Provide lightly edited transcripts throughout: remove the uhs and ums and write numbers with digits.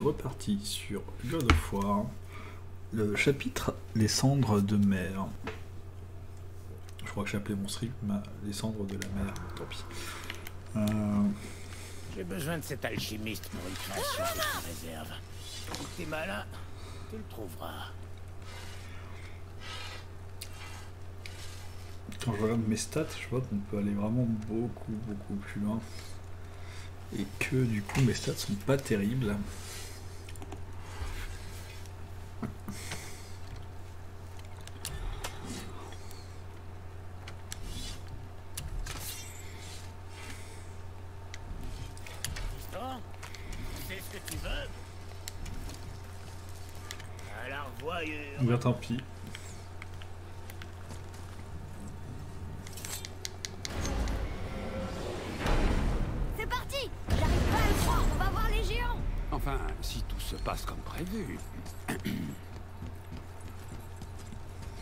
Reparti sur God of War, le chapitre Les cendres de mer. Je crois que j'ai appelé mon stream Les cendres de la mer, tant pis. J'ai besoin de cet alchimiste pour une création que je réserve. Si t'es malin, tu le trouveras. Quand je regarde mes stats, je vois qu'on peut aller vraiment beaucoup plus loin. Et que du coup mes stats sont pas terribles. Bien tant pis. C'est parti! J'arrive pas à le croire, on va voir les géants! Enfin, si tout se passe comme prévu.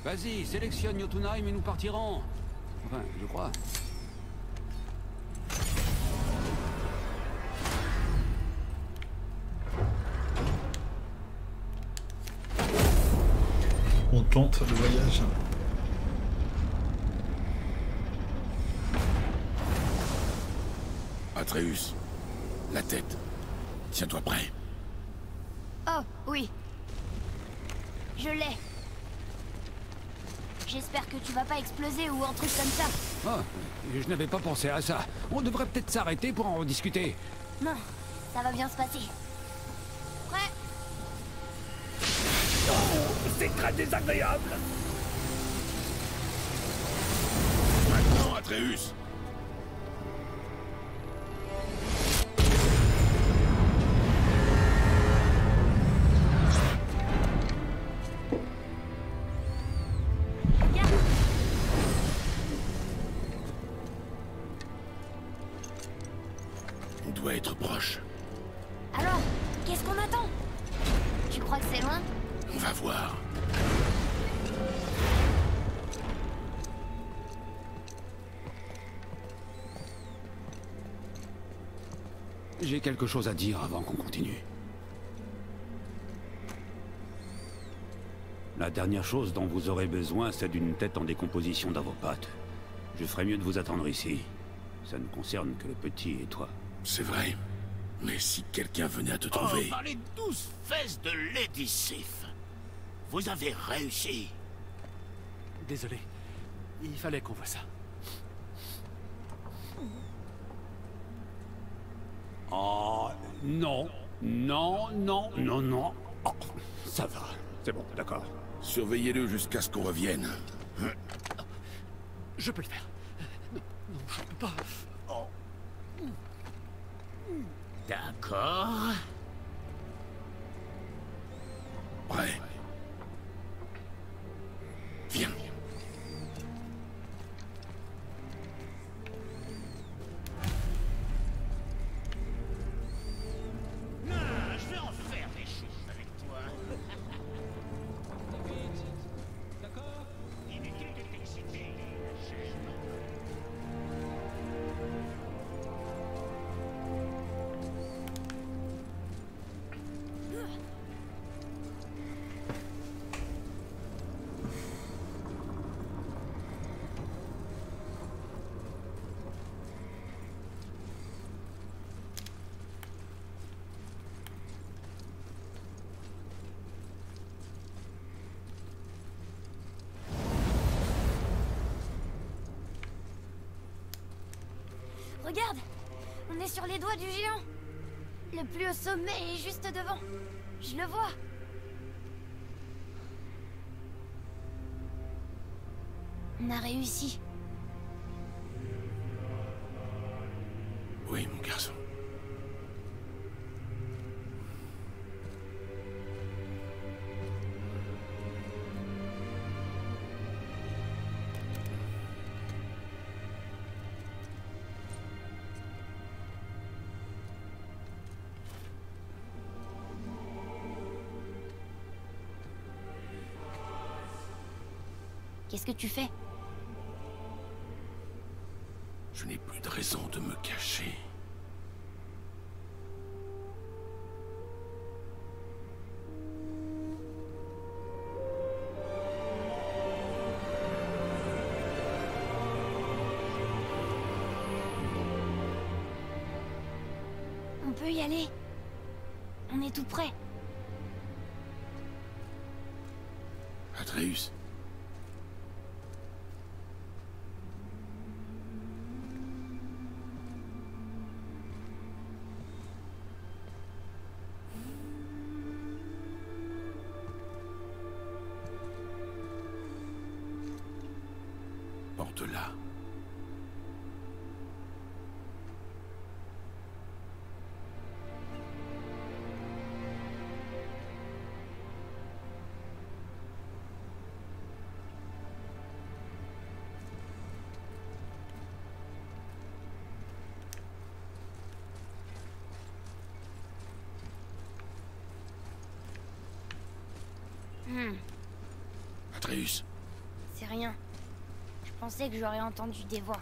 Vas-y, sélectionne Jotunheim et nous partirons. Enfin, je crois. On tente le voyage. Atreus, la tête. Tiens-toi prêt. Oh, oui. Je l'ai. J'espère que tu vas pas exploser ou un truc comme ça. Ah, je n'avais pas pensé à ça. On devrait peut-être s'arrêter pour en rediscuter. Non, ça va bien se passer. Prêt? C'est très désagréable. Maintenant, Atreus. On doit être proche. Alors, qu'est-ce qu'on attend? Tu crois que c'est loin? On va voir. J'ai quelque chose à dire avant qu'on continue. La dernière chose dont vous aurez besoin, c'est d'une tête en décomposition dans vos pattes. Je ferais mieux de vous attendre ici. Ça ne concerne que le petit et toi. C'est vrai. Mais si quelqu'un venait à te Oh, trouver... par les 12 fesses de Lady Sif. Vous avez réussi. Désolé. Il fallait qu'on voit ça. Oh, non. Non, non, non, non. Oh, ça va. C'est bon, d'accord. Surveillez-le jusqu'à ce qu'on revienne. Je peux le faire. Non, non, je peux pas. D'accord. Prêt. Viens. Non, je vais en faire des choses avec toi. D'accord. Inutile de t'exciter, chef. Regarde! On est sur les doigts du géant! Le plus haut sommet est juste devant. Je le vois. On a réussi. Oui, mon garçon. Qu'est-ce que tu fais? Je n'ai plus de raison de me cacher. aller. On est tout près. Atreus. Porte-la. Atreus. C'est rien. Je pensais que j'aurais entendu des voix.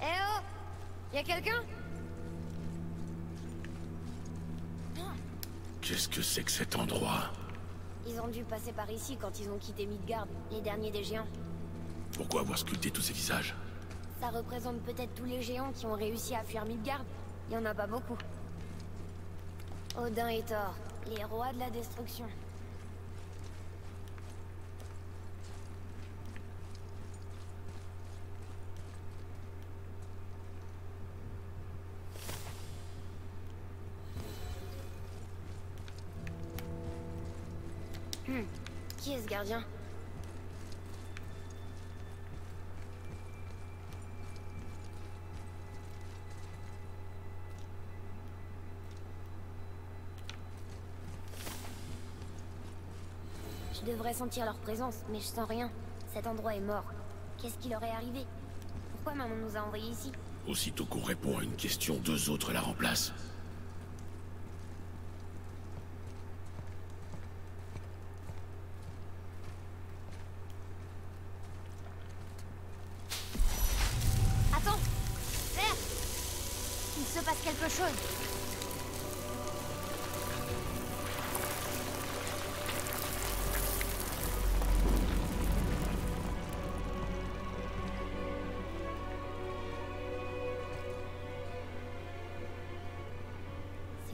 Eh oh! Y'a quelqu'un? Qu'est-ce que c'est que cet endroit? Ils ont dû passer par ici quand ils ont quitté Midgard, les derniers des géants. Pourquoi avoir sculpté tous ces visages? Ça représente peut-être tous les géants qui ont réussi à fuir Midgard. Il y en a pas beaucoup. Odin et Thor, les rois de la destruction. Qui est ce gardien? Je devrais sentir leur présence, mais je sens rien. Cet endroit est mort. Qu'est-ce qui leur est arrivé? Pourquoi maman nous a envoyés ici? Aussitôt qu'on répond à une question, deux autres la remplacent. Attends! Vert! Il se passe quelque chose.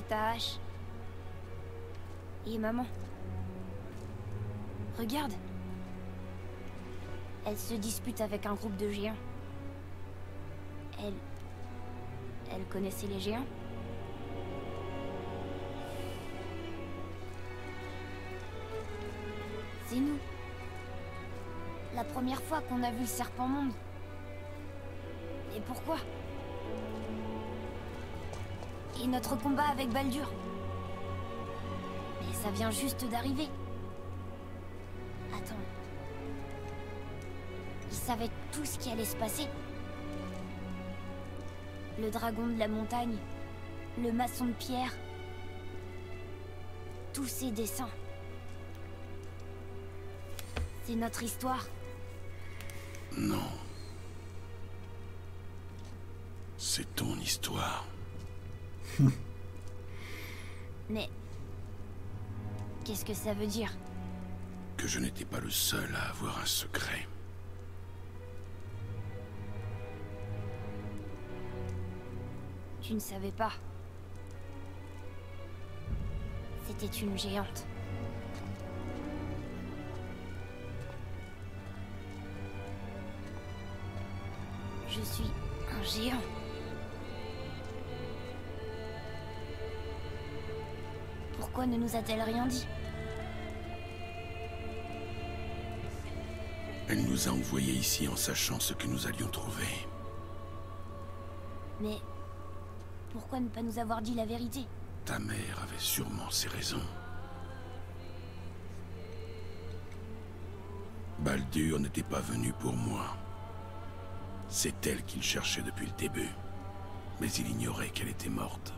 Ta hache. Et maman. Regarde. Elle se dispute avec un groupe de géants. Elle connaissait les géants? C'est nous. La première fois qu'on a vu le serpent monde. Et pourquoi? Et notre combat avec Baldur. Mais ça vient juste d'arriver. Attends. Ils savaient tout ce qui allait se passer. Le dragon de la montagne, le maçon de pierre. Tous ces dessins. C'est notre histoire. Non. C'est ton histoire. Mais... qu'est-ce que ça veut dire? Que je n'étais pas le seul à avoir un secret. Tu ne savais pas. C'était une géante. Je suis un géant. Pourquoi ne nous a-t-elle rien dit? Elle nous a envoyés ici en sachant ce que nous allions trouver. Mais... pourquoi ne pas nous avoir dit la vérité? Ta mère avait sûrement ses raisons. Baldur n'était pas venu pour moi. C'est elle qu'il cherchait depuis le début. Mais il ignorait qu'elle était morte.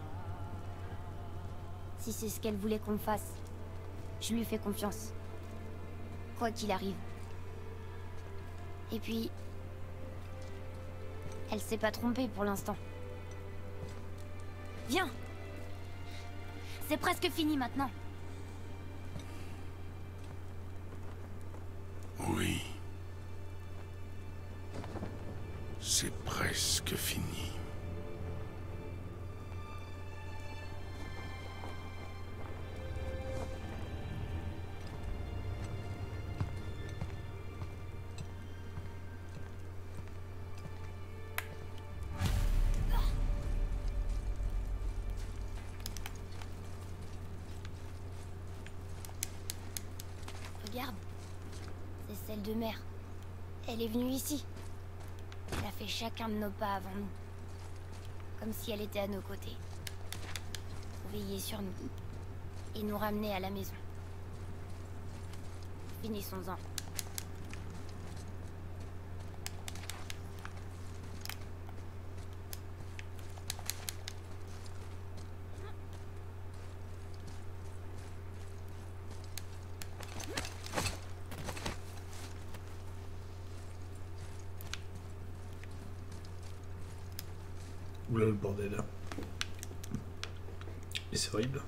Si c'est ce qu'elle voulait qu'on fasse, je lui fais confiance. Quoi qu'il arrive. Et puis... elle s'est pas trompée pour l'instant. Viens! C'est presque fini maintenant. C'est presque fini. Regarde, c'est celle de mère. Elle est venue ici. Elle a fait chacun de nos pas avant nous. Comme si elle était à nos côtés. Pour veiller sur nous. Et nous ramener à la maison. Finissons-en. Oula le bordel. Et c'est horrible.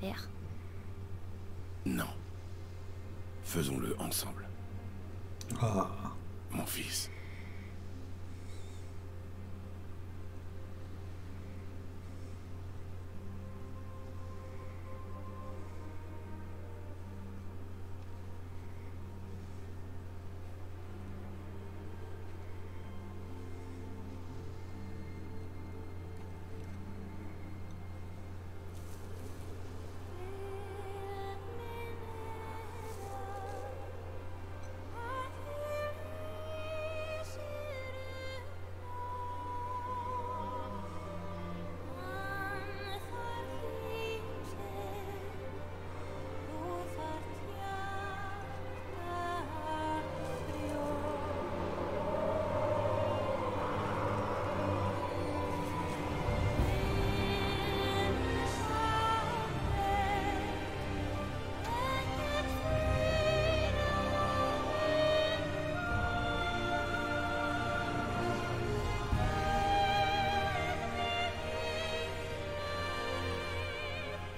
Père. Non. Faisons-le ensemble. Ah. Mon fils.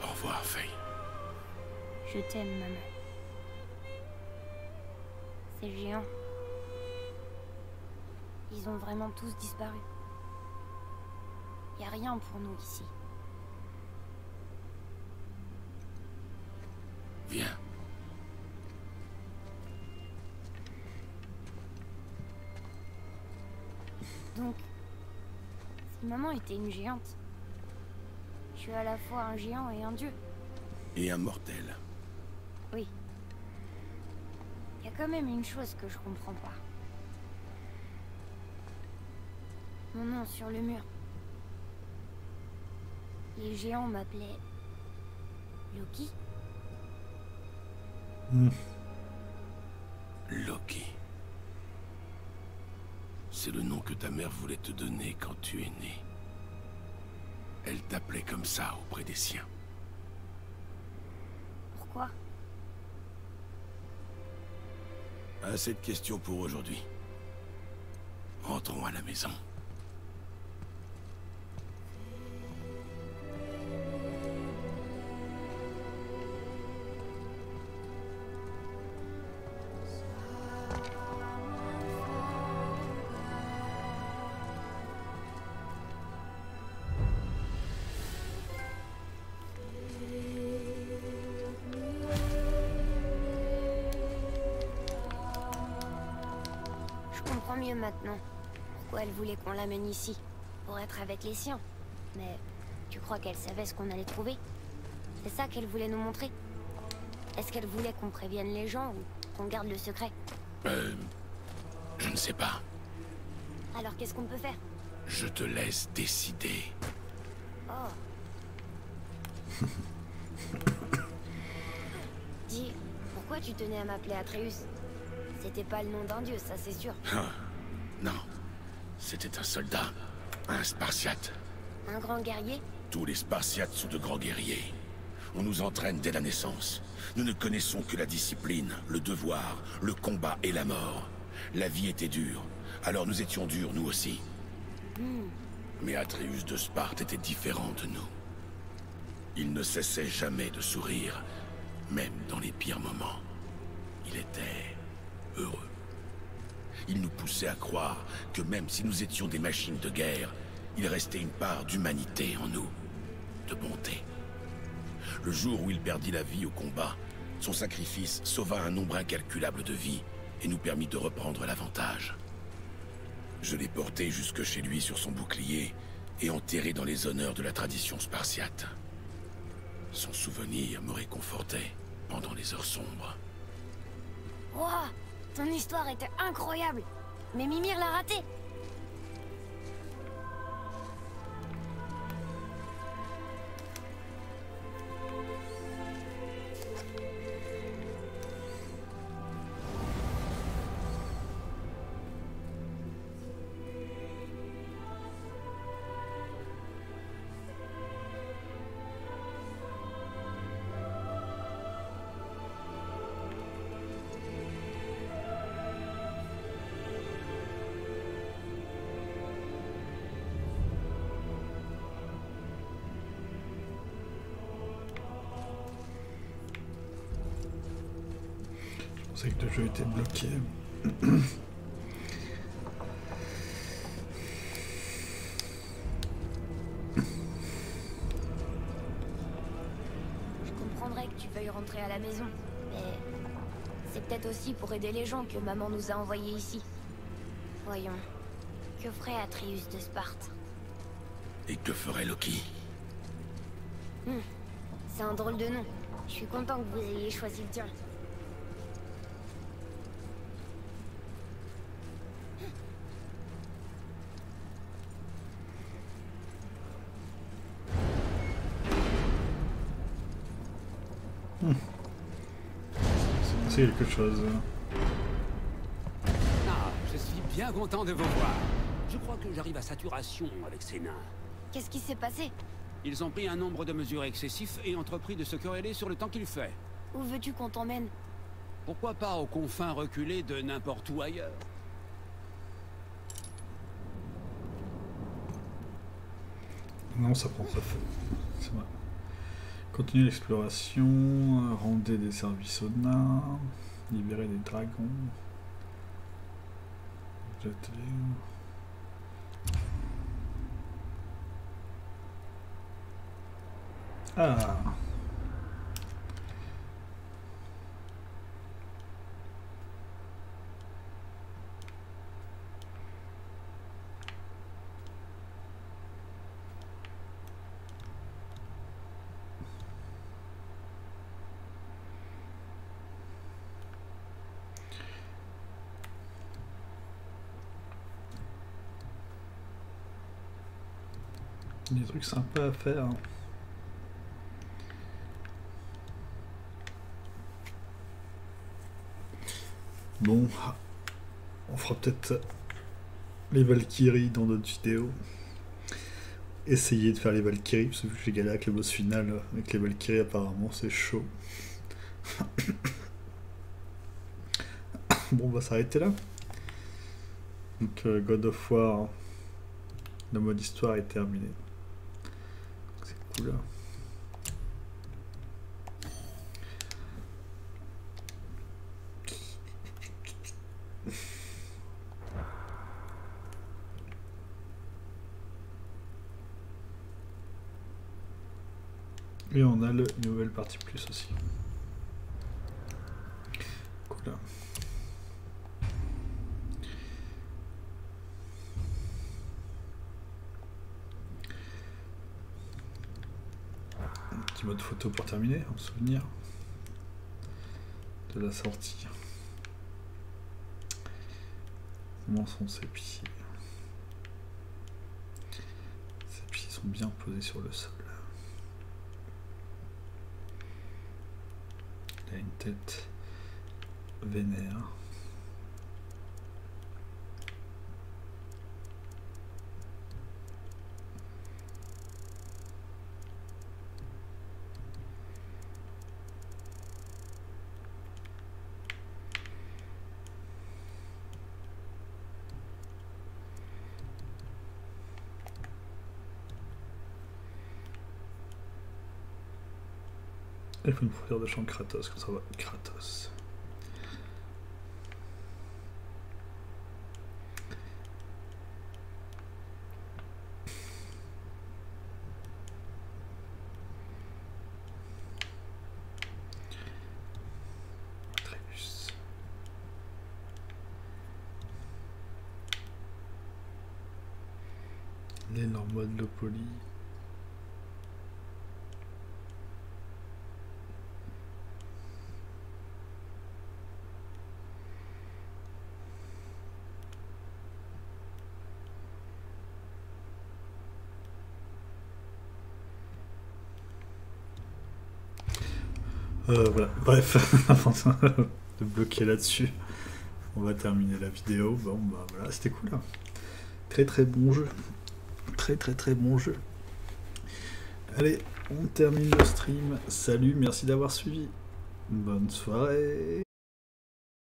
Au revoir, Faye. Je t'aime, maman. Ces géants. Ils ont vraiment tous disparu. Y a rien pour nous ici. Viens. Donc, si maman était une géante, je suis à la fois un géant et un dieu. Et un mortel. Oui. Y a quand même une chose que je comprends pas. Mon nom sur le mur. Les géants m'appelaient... Loki. Loki. C'est le nom que ta mère voulait te donner quand tu es né. Elle t'appelait comme ça auprès des siens. Pourquoi? Assez de questions pour aujourd'hui. Rentrons à la maison. Je comprends mieux maintenant pourquoi elle voulait qu'on l'amène ici, pour être avec les siens. Mais tu crois qu'elle savait ce qu'on allait trouver? C'est ça qu'elle voulait nous montrer? Est-ce qu'elle voulait qu'on prévienne les gens ou qu'on garde le secret? Je ne sais pas. Alors qu'est-ce qu'on peut faire? Je te laisse décider. Oh. Dis, pourquoi tu tenais à m'appeler Atreus? C'était pas le nom d'un dieu, ça c'est sûr. Ah, non, C'était un soldat, un Spartiate. Un grand guerrier? Tous les Spartiates sont de grands guerriers. On nous entraîne dès la naissance. Nous ne connaissons que la discipline, le devoir, le combat et la mort. La vie était dure, alors nous étions durs nous aussi. Mais Atreus de Sparte était différent de nous. Il ne cessait jamais de sourire, même dans les pires moments. Il était heureux. Il nous poussait à croire que même si nous étions des machines de guerre, il restait une part d'humanité en nous, de bonté. Le jour où il perdit la vie au combat, son sacrifice sauva un nombre incalculable de vies et nous permit de reprendre l'avantage. Je l'ai porté jusque chez lui sur son bouclier et enterré dans les honneurs de la tradition spartiate. Son souvenir me réconfortait pendant les heures sombres. Ouah, ton histoire était incroyable. Mais Mimir l'a raté. Je pensais que le jeu était bloqué. Je comprendrais que tu veuilles rentrer à la maison, mais c'est peut-être aussi pour aider les gens que maman nous a envoyés ici. Voyons, que ferait Atreus de Sparte? Et que ferait Loki? C'est un drôle de nom. Je suis content que vous ayez choisi le tien. C'est quelque chose. Ah, je suis bien content de vous voir. Je crois que j'arrive à saturation avec ces nains. Qu'est-ce qui s'est passé? Ils ont pris un nombre de mesures excessif et entrepris de se quereller sur le temps qu'il fait. Où veux-tu qu'on t'emmène? Pourquoi pas aux confins reculés de n'importe où ailleurs? Non, ça prend ça fait. C'est vrai. Continuez l'exploration, rendez des services aux nains, libérez des dragons. Jetez-les. Ah! Des trucs sympas à faire. Bon, on fera peut-être les Valkyries dans d'autres vidéos. Essayer de faire les Valkyries, parce que vu que j'ai galéré avec le boss final, avec les Valkyries apparemment c'est chaud. Bon, on va s'arrêter là. Donc God of War, le mode histoire est terminé. C'est cool là. Et on a le nouvelle partie plus aussi. Cool. Un petit mode photo pour terminer, en souvenir de la sortie. Comment sont ces pieds? Ces pieds sont bien posés sur le sol. Il a une tête vénère. Il faut une fourrure de champ Kratos, comme ça va. Kratos. Atreus. L'énorme mode Lopoli. Voilà, bref, avant de bloquer là-dessus, on va terminer la vidéo. Bon, bah voilà, c'était cool. Hein. Très très bon jeu. Très bon jeu. Allez, on termine le stream. Salut, merci d'avoir suivi. Bonne soirée.